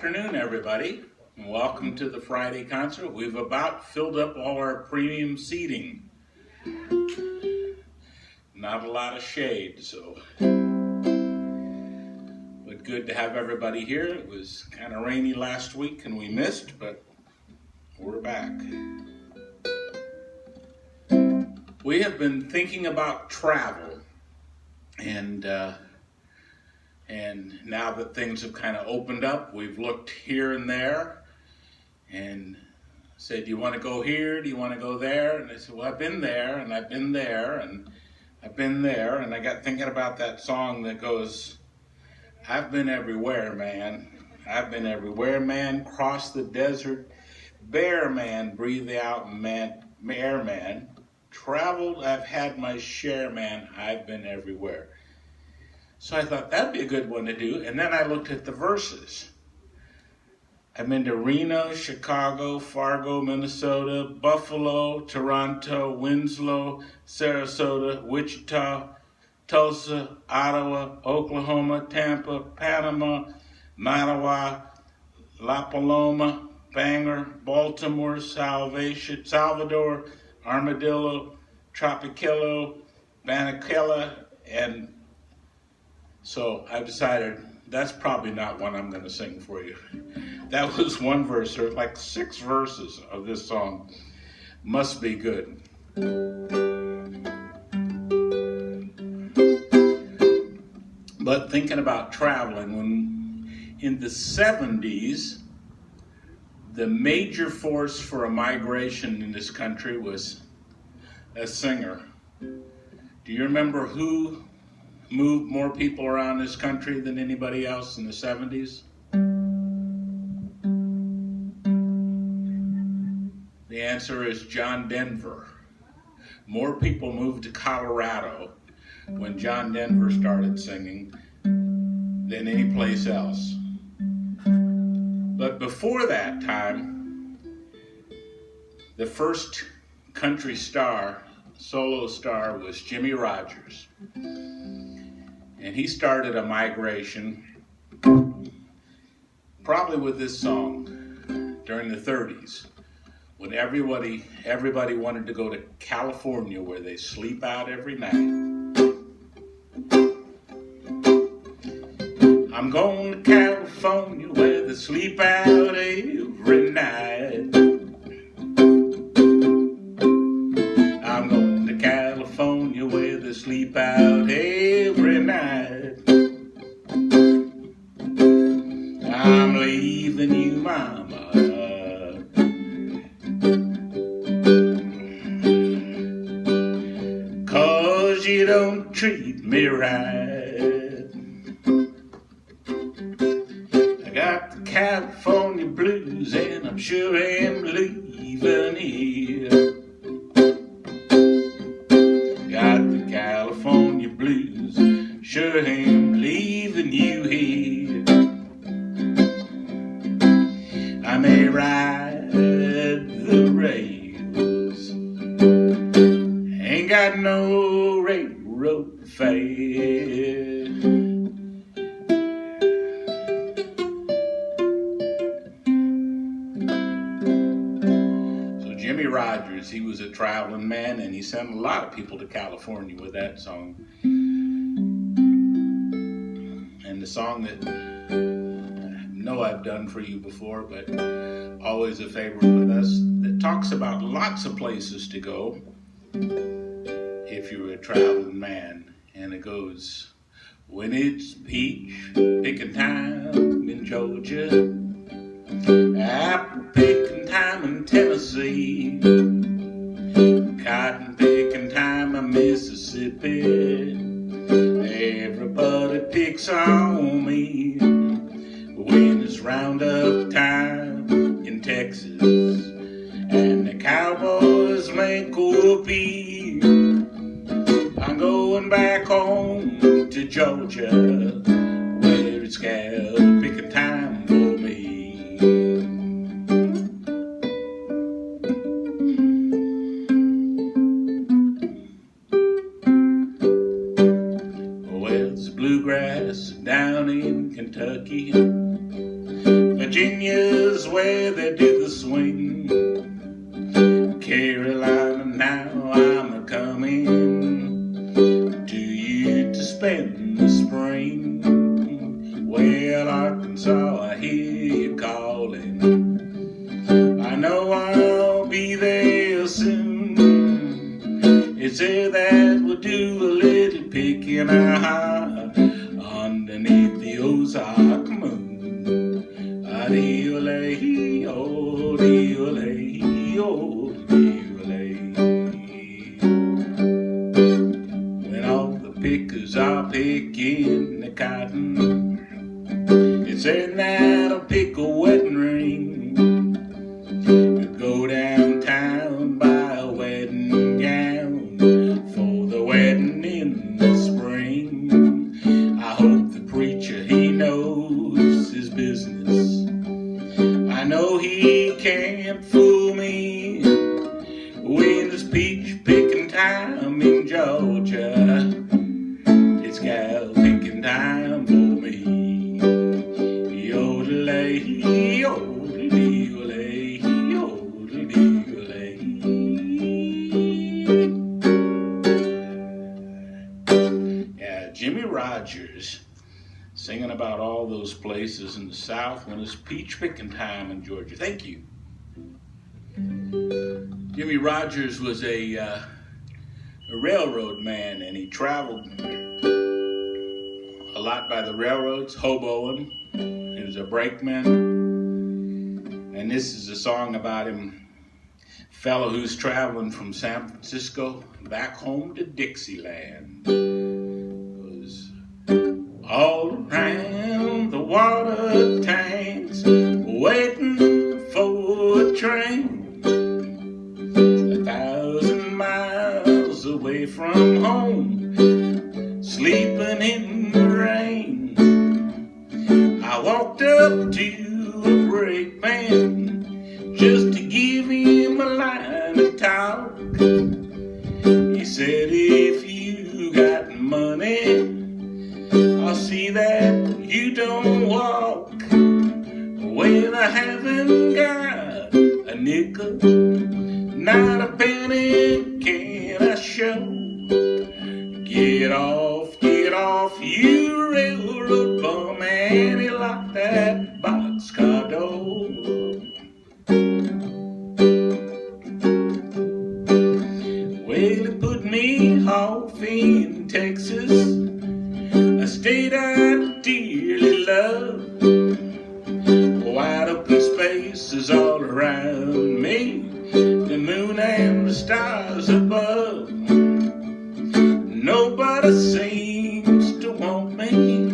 afternoon, everybody, and welcome to the Friday concert. We've about filled up all our premium seating. Not a lot of shade, so but good to have everybody here. It was kind of rainy last week and we missed, but we're back. We have been thinking about travel, and now that things have kind of opened up, we've looked here and there and said, do you want to go here? Do you want to go there? And I said, well, I've been there and I've been there and I've been there. And I got thinking about that song that goes, I've been everywhere, man. I've been everywhere, man. Crossed the desert, bare man, breathe out, man, air man. Traveled, I've had my share, man. I've been everywhere. So I thought that'd be a good one to do. And then I looked at the verses. I've been to Reno, Chicago, Fargo, Minnesota, Buffalo, Toronto, Winslow, Sarasota, Wichita, Tulsa, Ottawa, Oklahoma, Tampa, Panama, Mattawa, La Paloma, Bangor, Baltimore, Salvador, Armadillo, Tropicillo, Banacella, and so I decided that's probably not one I'm going to sing for you. That was one verse. There's like 6 verses of this song. Must be good. But thinking about traveling, when in the 70s, the major force for a migration in this country was a singer. Do you remember who moved more people around this country than anybody else in the 70s? The answer is John Denver. More people moved to Colorado when John Denver started singing than any place else. But before that time, the first country star, solo star, was Jimmie Rodgers. And he started a migration, probably with this song, during the 30s, when everybody wanted to go to California, where they sleep out every night. I'm going to California, where they sleep out every night. I'm going to California, where they sleep out every night. I'm leaving you, mama, 'cause you don't treat me right. I got the California blues and I'm sure am leaving here. Got the California blues, sure am leaving you here. I may ride the rails, ain't got no railroad fare. Jimmie Rodgers, he was a traveling man, and he sent a lot of people to California with that song. And the song that I know I've done for you before, but always a favorite with us, that talks about lots of places to go if you're a traveling man. And it goes, when it's peach picking time in Georgia, apple picking time in Tennessee, cotton picking time in Mississippi, everybody picks on me. When it's roundup time in Texas and the cowboys make whoopee, I'm going back home to Georgia, where it's gal picking time for me. Well, there's bluegrass down in Kentucky, Carolina, now I'm a-coming to you to spend the spring. Well, Arkansas, I hear you calling. I know I'll be there soon. It's there that we'll do a little picking underneath the Ozark moon. Dee-o-lay, oh, dee-o-lay, oh, dee-o-lay. When all the pickers are picking the cotton, it's there that'll pick a wedding ring. Go downtown, buy a wedding gown for the wedding in the spring. I hope the preacher, he knows his business. I know he can't fool me when it's peach picking time in Georgia. It's gal picking time for me. Yodelay, yodelay, yodelay. Yeah, Jimmy Rogers singing about all those places in the South when it's peach picking time in Georgia. Thank you. Jimmy Rogers was a railroad man, and he traveled a lot by the railroads, hoboing. He was a brakeman. And this is a song about him, fellow who's traveling from San Francisco back home to Dixieland. It was all around the water tanks, waiting for a train. 1,000 miles away from home, sleeping in the rain. I walked up to a brakeman just to give him a line of talk. He said, if you got money, I'll see that you don't walk. When I haven't got a nickel, not a penny can I show. Get off, you railroad bum, and he locked that boxcar door. Well, he put me off in Texas, a state I dearly love. Wide open spaces all around me, the moon and the stars above. Nobody seems to want me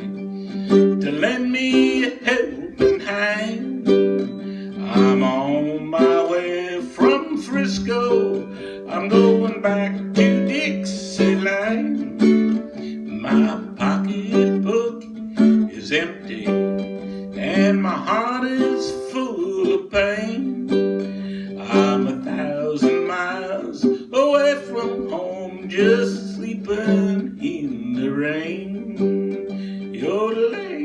to lend me a helping hand. I'm on my way from Frisco, I'm going back to Dixieland. My pocketbook is empty and my heart is full of pain. I'm 1,000 miles away from home, just sleeping in the rain. Yodelay,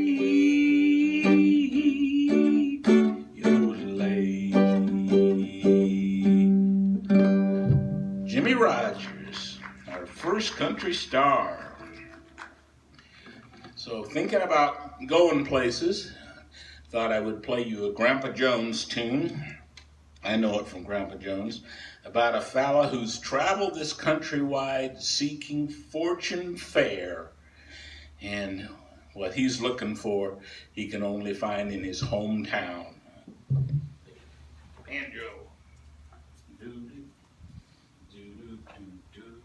yodelay. Jimmy Rogers, our first country star. So thinking about going places, thought I would play you a Grandpa Jones tune. I know it from Grandpa Jones, about a fella who's traveled this countrywide seeking fortune fair, and what he's looking for he can only find in his hometown. Banjo. Doo-doo, doo-doo, doo-doo.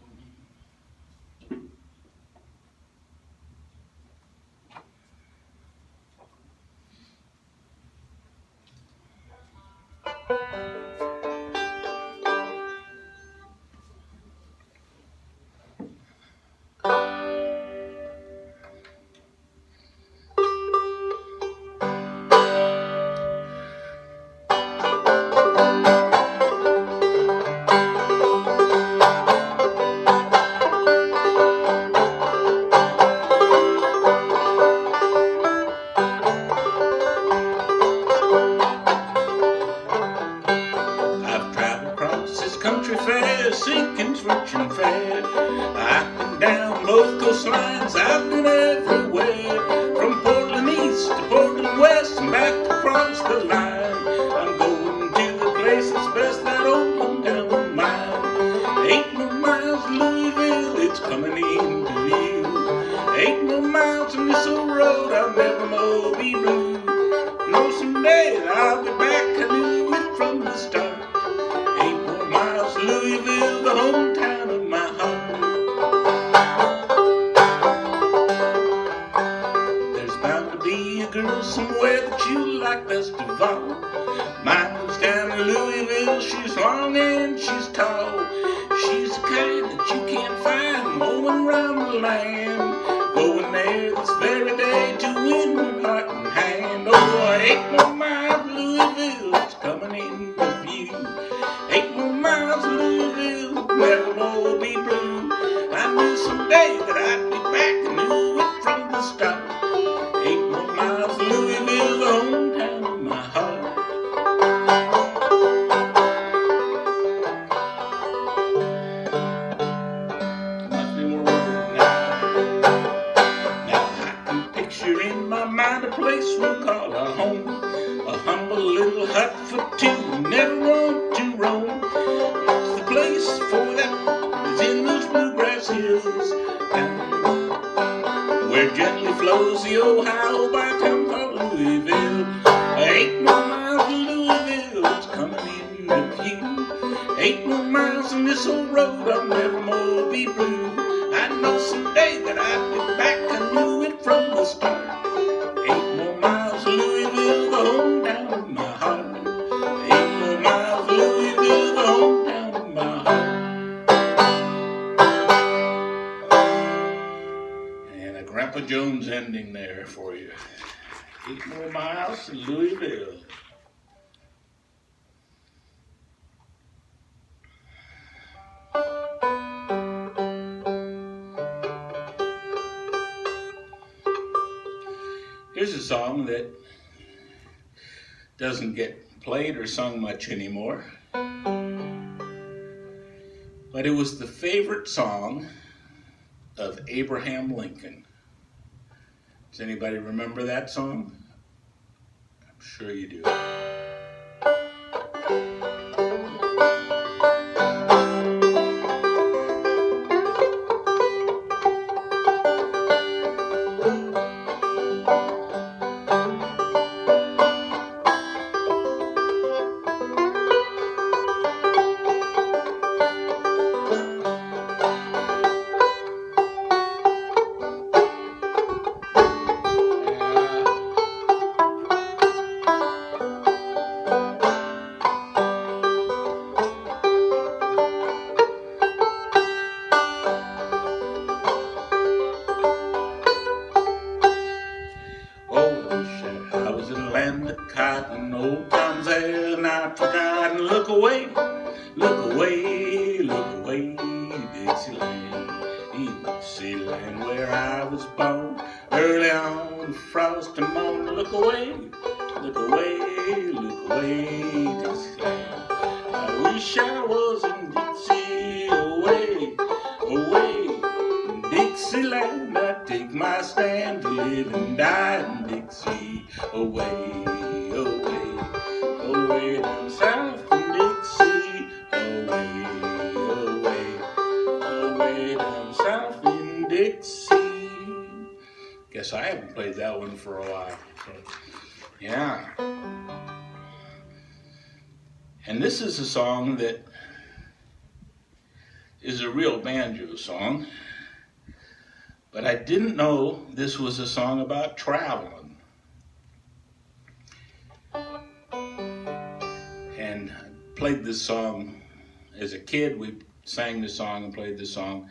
country fair, sinking's rich and fair. I've been down both coastlines, I've been everywhere, from Portland east to Portland west and back across the line. I'm going to the place that's best, that old hometown of mine. 8 more miles to Louisville, it's coming into view. 8 more miles on this old road, I'll never more be blue. Know someday that I'll be back, I knew it from the start. 8 more miles to Louisville, the hometown of my heart. There's bound to be a girl somewhere that you like best of all. Mine lives down in Louisville, she's long and she's tall. She's the kind that you can't find mowing around the land. Going there this very day to win her heart and hand. Oh, 8 more miles to Louisville, it's coming into view. 8 more miles to Louisville, never more be blue. I knew someday that I'd be back, I knew it from the start. 8 more miles to Louisville, the hometown of my heart. Must be more work now. Now I can picture in my mind a place we'll call our home. A humble little hut for two who never want to roam. It's the place for that is in those bluegrass hills, where gently flows the Ohio by a town called Louisville. 8 more miles to Louisville, it's coming into view. 8 more miles on this old road, I'll never more be blue. I know someday that I'd be back, I knew it from the start. 8 more miles to Louisville, the hometown of my heart. 8 more miles to Louisville, the hometown of my heart. And a Grandpa Jones ending there for you. 8 more miles to Louisville. Here's a song that doesn't get played or sung much anymore, but it was the favorite song of Abraham Lincoln. Does anybody remember that song? I'm sure you do. Cotton, old Tom's there, not forgotten. Look away, look away, look away, Dixieland, Dixieland, where I was born. Early on, frosty morning. Look away, look away, look away, Dixieland. I wish I was in Dixie, away, away, in Dixieland. I'd take my stand to live and die in Dixie, away. Away down south in Dixie, away, away, away down south in Dixie. Guess I haven't played that one for a while. So, yeah. And this is a song that is a real banjo song, but I didn't know this was a song about traveling. And I played this song as a kid. We sang this song and played this song.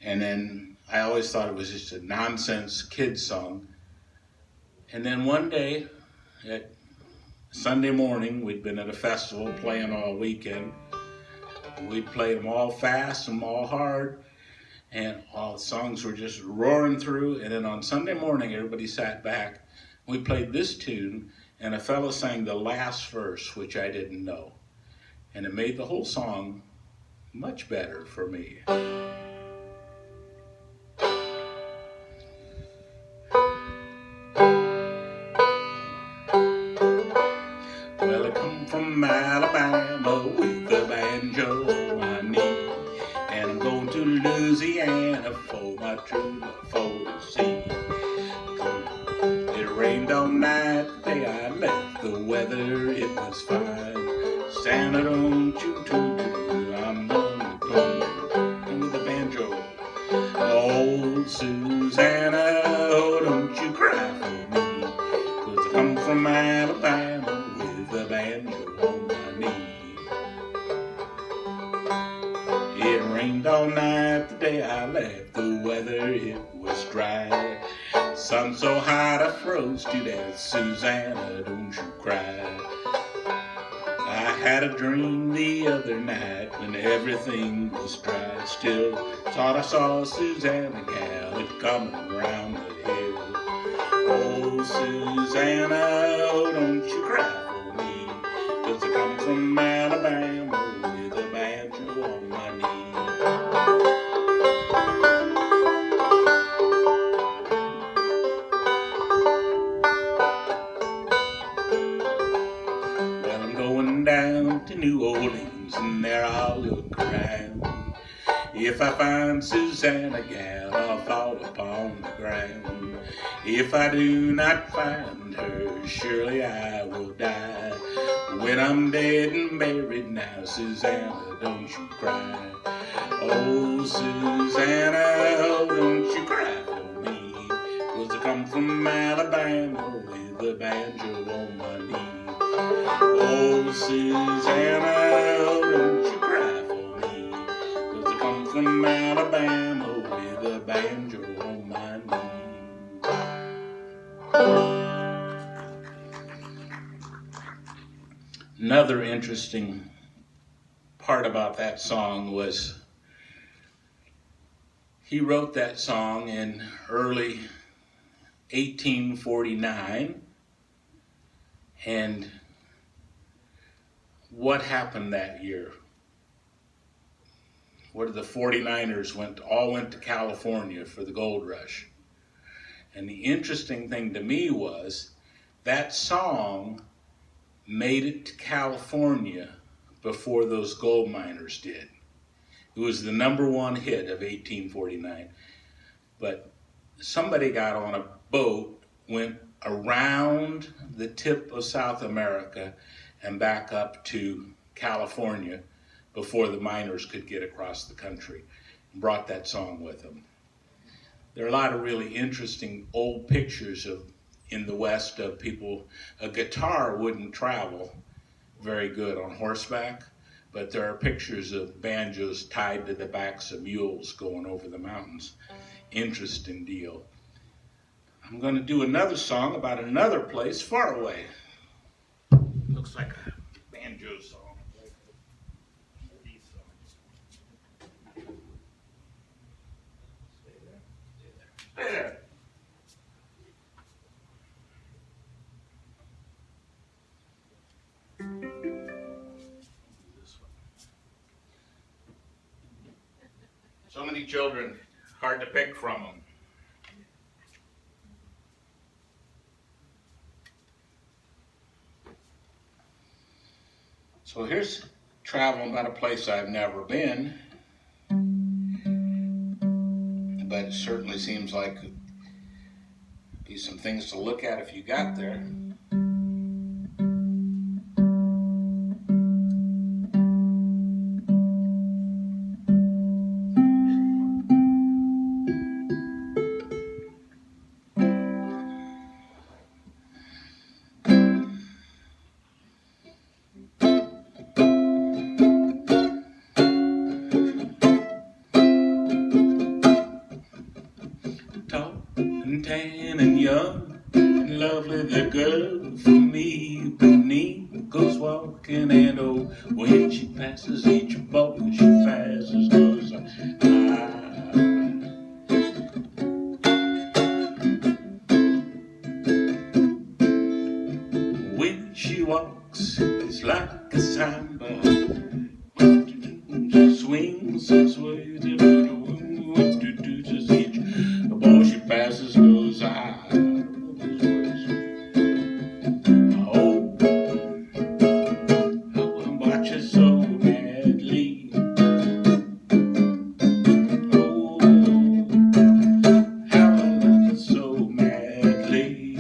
And then I always thought it was just a nonsense kid song. And then one day, at Sunday morning, we'd been at a festival playing all weekend. We'd played them all fast and all hard. And all the songs were just roaring through. And then on Sunday morning, everybody sat back. We played this tune. And a fellow sang the last verse, which I didn't know. And it made the whole song much better for me. Well, I come from Alabama with a banjo on my knee, and I'm going to Louisiana for my true love for to see. It rained all night the day I left, the weather it was fine. Santa, don't you too, I'm going with the banjo. Oh, Susanna, oh, don't you cry for me, 'cause I come from Alabama with a banjo on my knee. It rained all night the day I left, the weather it was dry. Sun so hot I froze to death, Susanna, don't you cry. I had a dream the other night when everything was dry. Still thought I saw Susanna gal coming around the hill. Oh, Susanna, oh, don't you cry for me, 'cause I come from Alabama with a banjo on my knee. Well, I'm going down to New Orleans and there I'll look around. If I find Susanna gal, I'll fall upon the ground. If I do not find her, surely I will die. When I'm dead and buried now, Susanna, don't you cry. Oh, Susanna, oh, don't you cry for me, 'cause I come from Alabama with a banjo on my knee. Oh, Susanna, oh, don't you cry for me, 'cause I come from Alabama with a banjo on my knee. Another interesting part about that song was he wrote that song in early 1849, and what happened that year? Where the 49ers all went to California for the gold rush. And the interesting thing to me was that song made it to California before those gold miners did. It was the #1 hit of 1849. But somebody got on a boat, went around the tip of South America and back up to California before the miners could get across the country, and brought that song with them. There are a lot of really interesting old pictures in the West of people. A guitar wouldn't travel very good on horseback, but there are pictures of banjos tied to the backs of mules going over the mountains. Interesting deal. I'm going to do another song about another place far away. Looks like a banjo song. Stay there. So many children, hard to pick from them. So here's traveling about a place I've never been, but it certainly seems like there'd be some things to look at if you got there. Tall and tan and young and lovely the girl for me beneath goes walking, and oh, when she passes each boy she passes goes when she walks it's like a samba, six ways to do just each. The ball she passes goes high. Oh, how I watch her so madly. Oh, how I love her so madly.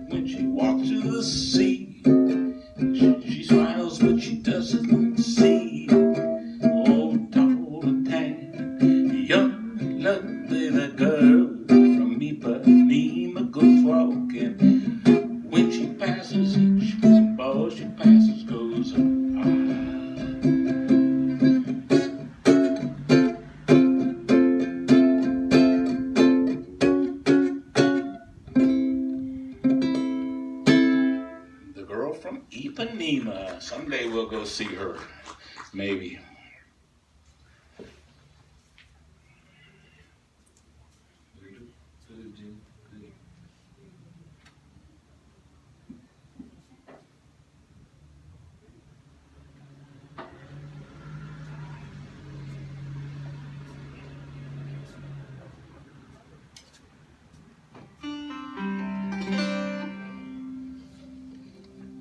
When she walks to the sea, she smiles but she doesn't see. Oh, tall and tan, young and lovely, the girl from Ipanema goes walking. When she passes, each ball she passes goes The girl from Ipanema. Someday we'll go see her, maybe.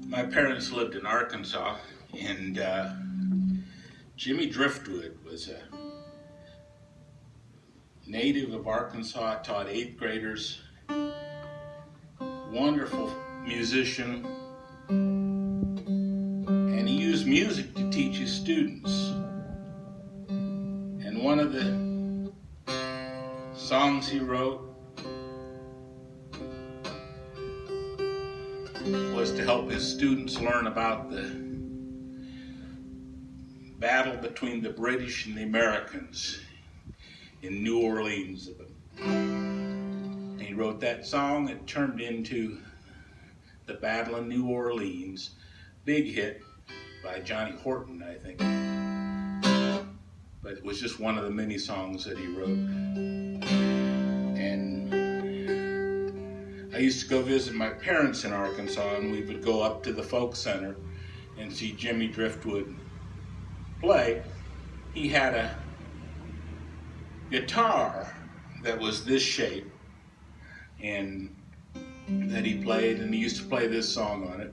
My parents lived in Arkansas, and Jimmy Driftwood was a native of Arkansas, taught 8th graders, wonderful musician, and he used music to teach his students. And one of the songs he wrote was to help his students learn about the battle between the British and the Americans in New Orleans. And he wrote that song. It turned into The Battle in New Orleans. Big hit by Johnny Horton, I think. But it was just one of the many songs that he wrote. And I used to go visit my parents in Arkansas, and we would go up to the folk center and see Jimmy Driftwood play. He had a guitar that was this shape and that he played, and he used to play this song on it.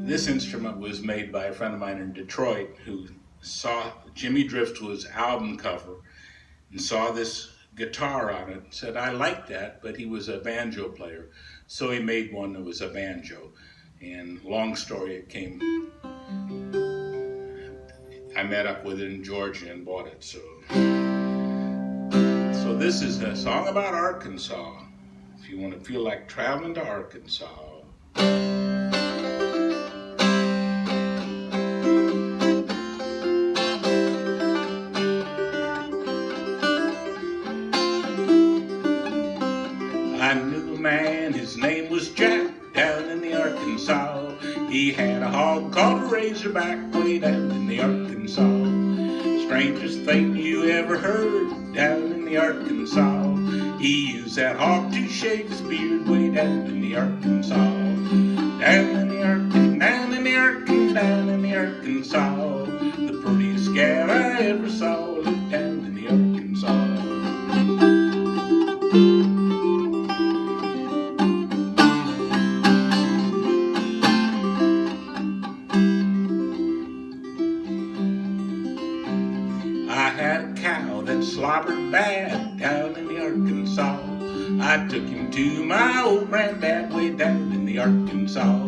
This instrument was made by a friend of mine in Detroit who saw Jimmy Driftwood's album cover and saw this guitar on it and said, I like that, but he was a banjo player. So he made one that was a banjo. And long story, it came, I met up with it in Georgia and bought it. So this is a song about Arkansas. If you want to feel like traveling to Arkansas. I knew a man, his name was Jack, down in the Arkansas. He had a hog called a Razorback way down in the Arkansas. Strangest thing you ever heard down in the Arkansas. He used that hog to shave his beard way down in the Arkansas. Down in the Arkansas, down in the Arkansas, down in the Arkansas. The prettiest gal I ever saw lived down in the Arkansas. I had a cow that slobbered bad down in the Arkansas. I took him to my old granddad way down in the Arkansas.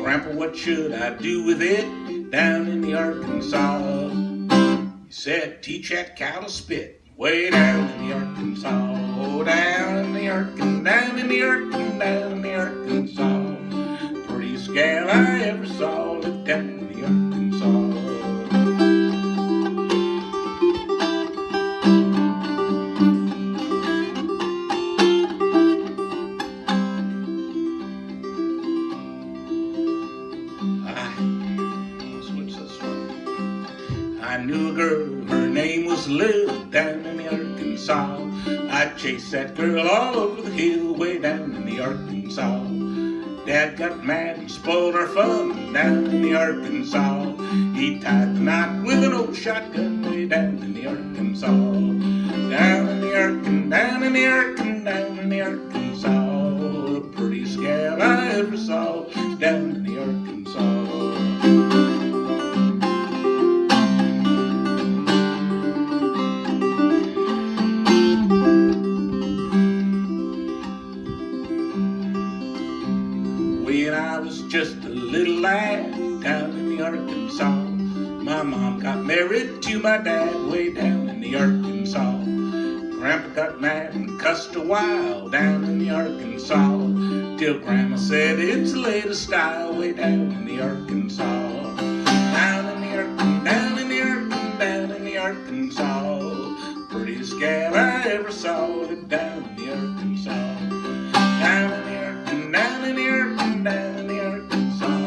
Grandpa, what should I do with it down in the Arkansas? He said, teach that cow to spit way down in the Arkansas. Oh, down in the Arkansas, down in the Arkansas, down in the Arkansas. Prettiest gal I ever saw lived down in the Arkansas. I knew a girl, her name was Lil, down in the Arkansas. I chased that girl all over the hill way down in the Arkansas. Dad got mad and spoiled our fun down in the Arkansas. He tied the knot with an old shotgun way down in the Arkansas. Down in the Arkansas, down in the Arkansas, down in the Arkansas. The prettiest gal I ever saw down in the Arkansas. When I was just a little lad down in the Arkansas, my mom got married to my dad way down in the Arkansas. Grandpa got mad and cussed a while down in the Arkansas, till Grandma said it's the latest style way down in the Arkansas. Down in the Arkansas, down in the Arkansas, down in the Arkansas. Prettiest gal I ever saw down in the Arkansas. Down in the Arkansas, down in the Arkansas, down in the Arkansas.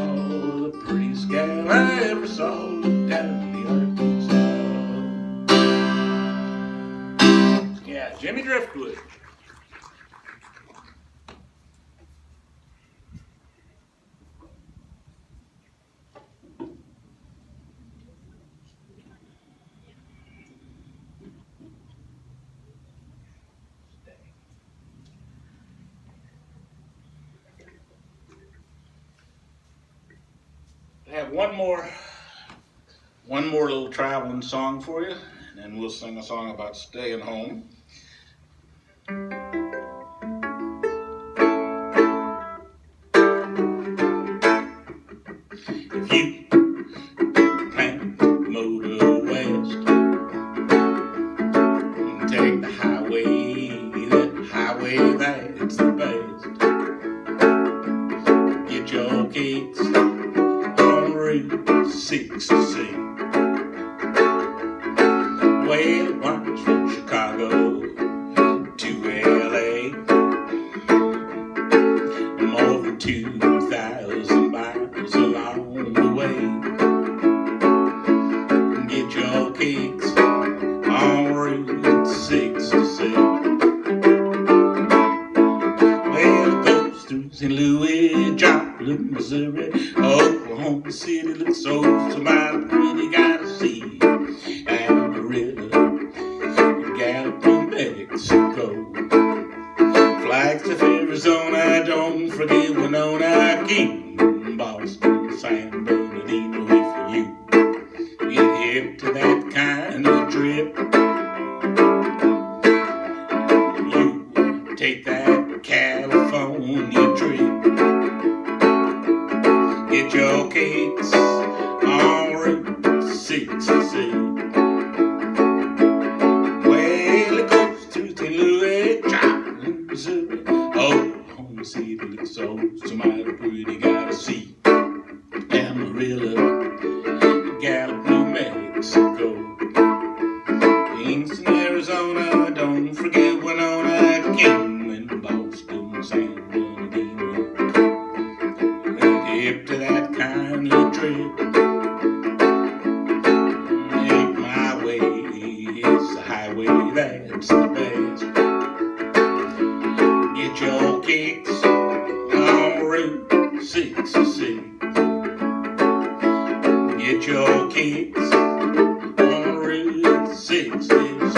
The prettiest gal I ever saw down in the Arkansas. Yeah, Jimmy Driftwood. I have one more little traveling song for you, and then we'll sing a song about staying home. If you plan to motor west, take the highway that's the best. Get your kicks on Route 66. Well, it winds from Chicago to LA, more than 2,000 miles along the way. Get your kicks on Route 66. Well, it goes through St. Louis, Joplin, Missouri, Oklahoma City looks so mighty pretty, gotta see Amarillo, Gallup, New Mexico, Flagstaff, Arizona, don't forget Winona, King, Boston, San Bernardino. If you get hip to that kind of trip, you take that California trip. Get your kicks on Route 66. Well, it goes through St. Louis, Joplin, Missouri, Oklahoma City looks so mighty pretty, gotta see Amarillo, Gallup, New Mexico, Kingston, Arizona, don't forget Winona, King, Boston, San Bernardino. Hip to that kind of trip, make my way, it's the highway that's the best. Get your kicks on Route 66. Get your kicks on Route 66.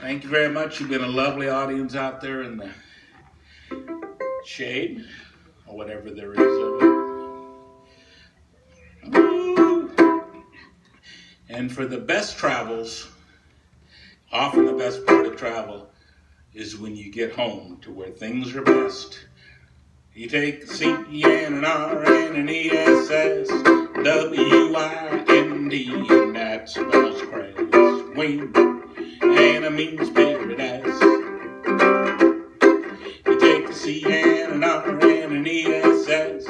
Thank you very much. You've been a lovely audience out there in the shade, or whatever there is of it. Woo. And for the best travels, often the best part of travel is when you get home to where things are best. You take a C-N, an R, and an E-S-S, W-I-N-D, and that spells crash. Wind and a means paradise. You take a C-N, an R, and an E-S-S,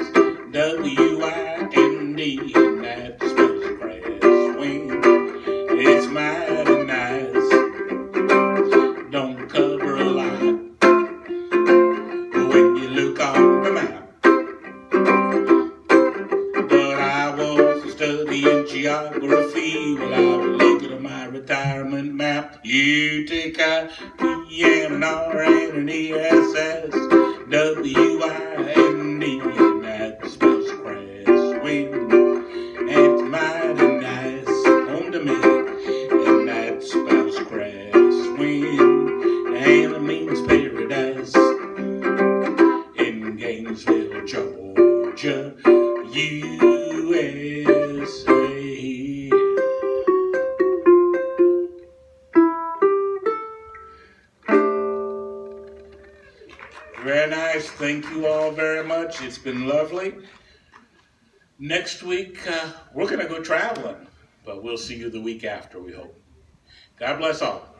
W-I-N-D, and that spells crash. Wind, it's mighty nice. Don't cover a lot when you look on the map. But I was studying in geography. Well, I was looking at my retirement map. You take a PM, an R, and an ESS, WIND, and that spells Crestwind. It's mighty nice home to me, and that spells Crestwind, and it means paradise in Gainesville, Georgia, USA. Very nice. Thank you all very much. It's been lovely. Next week, we're going to go traveling, but we'll see you the week after, we hope. God bless all.